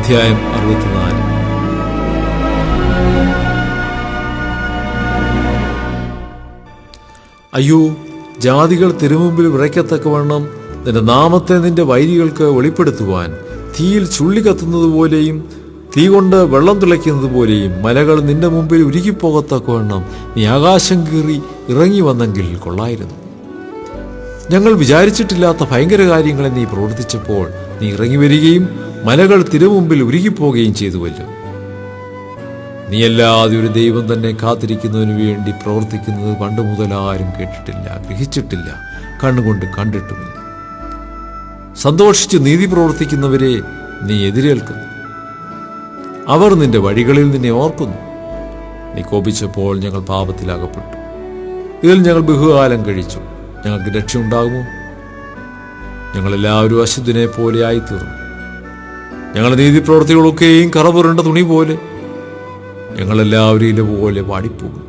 അധ്യായം 64. അയ്യോ, ജാതികൾ തിരുമുമ്പിൽ വിറയ്ക്കത്തക്കവണ്ണം നിന്റെ നാമത്തെ നിന്റെ വൈരികൾക്ക് വെളിപ്പെടുത്തുവാൻ തീയിൽ ചുള്ളി കത്തുന്നതുപോലെയും തീ കൊണ്ട് വെള്ളം തിളയ്ക്കുന്നത് പോലെയും മലകൾ നിന്റെ മുമ്പിൽ ഉരുകിപ്പോകത്തക്കവണ്ണം നീ ആകാശം കീറി ഇറങ്ങി വന്നെങ്കിൽ കൊള്ളായിരുന്നു. ഞങ്ങൾ വിചാരിച്ചിട്ടില്ലാത്ത ഭയങ്കര കാര്യങ്ങളെ നീ പ്രവർത്തിച്ചപ്പോൾ നീ ഇറങ്ങി വരികയും മലകൾ തിരുമുമ്പിൽ ഉരുകിപ്പോകുകയും ചെയ്തുവല്ലോ. നീയല്ലാതെ ഒരു ദൈവം തന്നെ കാത്തിരിക്കുന്നതിനു വേണ്ടി പ്രവർത്തിക്കുന്നത് പണ്ട് മുതൽ ആരും കേട്ടിട്ടില്ല, ഗ്രഹിച്ചിട്ടില്ല, കണ്ണുകൊണ്ട് കണ്ടിട്ടുമില്ല. സന്തോഷിച്ച് നീതി പ്രവർത്തിക്കുന്നവരെ നീ എതിരേൽക്കുന്നു. അവർ നിന്റെ വഴികളിൽ നിന്നെ ഓർക്കുന്നു. നീ കോപിച്ചപ്പോൾ ഞങ്ങൾ പാപത്തിലകപ്പെട്ടു. ഇതിൽ ഞങ്ങൾ ബഹുകാലം കഴിച്ചു. ഞങ്ങൾക്ക് രക്ഷയുണ്ടാകുമോ? ഞങ്ങളെല്ലാവരും അശുദ്ധനെ പോലെ ആയിത്തീർന്നു. ഞങ്ങളുടെ നീതിപ്രവർത്തികളൊക്കെയും കറപുരണ്ട തുണി പോലെ. ഞങ്ങളെല്ലാവരും ഇല പോലെ വാടിപ്പോകും.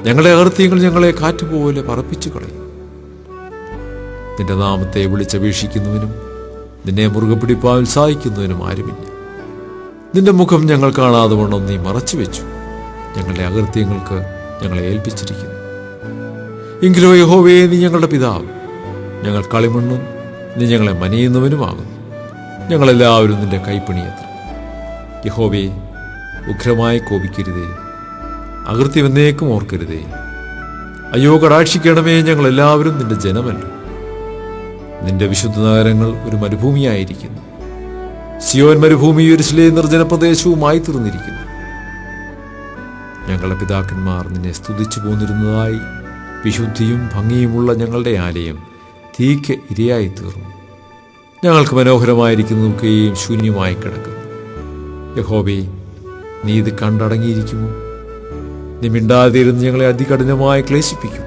ഞങ്ങളുടെ അകൃത്യങ്ങൾ ഞങ്ങളെ കാറ്റുപോലെ പറപ്പിച്ചു കളയും. നിന്റെ നാമത്തെ വിളിച്ചപേക്ഷിക്കുന്നവനും നിന്നെ മുറുകെ പിടിപ്പാൻ ഉത്സാഹിക്കുന്നവനും ആരുമില്ല. നിന്റെ മുഖം ഞങ്ങൾ കാണാതെ വണ്ണം നീ മറച്ചു വെച്ചു. ഞങ്ങളുടെ അകൃത്യങ്ങൾക്ക് ഞങ്ങളെ ഏൽപ്പിച്ചിരിക്കുന്നു. എങ്കിലോ യഹോവേ, നീ ഞങ്ങളുടെ പിതാവ്, ഞങ്ങൾ കളിമണ്ണും നീ ഞങ്ങളെ മനയുന്നവനുമാകുന്നു. ഞങ്ങളെല്ലാവരും നിന്റെ കൈപ്പണിയത്ര. യഹോവേ, ഉഗ്രമായി കോപിക്കരുതേ, അകൃത്യം എന്നേക്കും ഓർക്കരുതേ. അയ്യോ, കടാക്ഷിക്കണമേ, ഞങ്ങളെല്ലാവരും നിന്റെ ജനമല്ലോ. നിന്റെ വിശുദ്ധ നഗരങ്ങൾ ഒരു മരുഭൂമിയായിരിക്കുന്നു. സിയോൻ മരുഭൂമി യെരൂശലേം നിർജ്ജന പ്രദേശവുമായി തീർന്നിരിക്കുന്നു. ഞങ്ങളുടെ പിതാക്കന്മാർ നിന്നെ സ്തുതിച്ചു പോന്നിരുന്നതായി വിശുദ്ധിയും ഭംഗിയുമുള്ള ഞങ്ങളുടെ ആലയം തീക്ക് ഇരയായി തീർന്നു. ഞങ്ങൾക്ക് മനോഹരമായിരിക്കുന്നതൊക്കെയും ശൂന്യമായി കിടക്കുന്നു. യഹോവേ, നീ ഇത് കണ്ടടങ്ങിയിരിക്കുമോ? നീ മിണ്ടാതിരുന്ന് ഞങ്ങളെ അതികഠിനമായി ക്ലേശിപ്പിക്കും.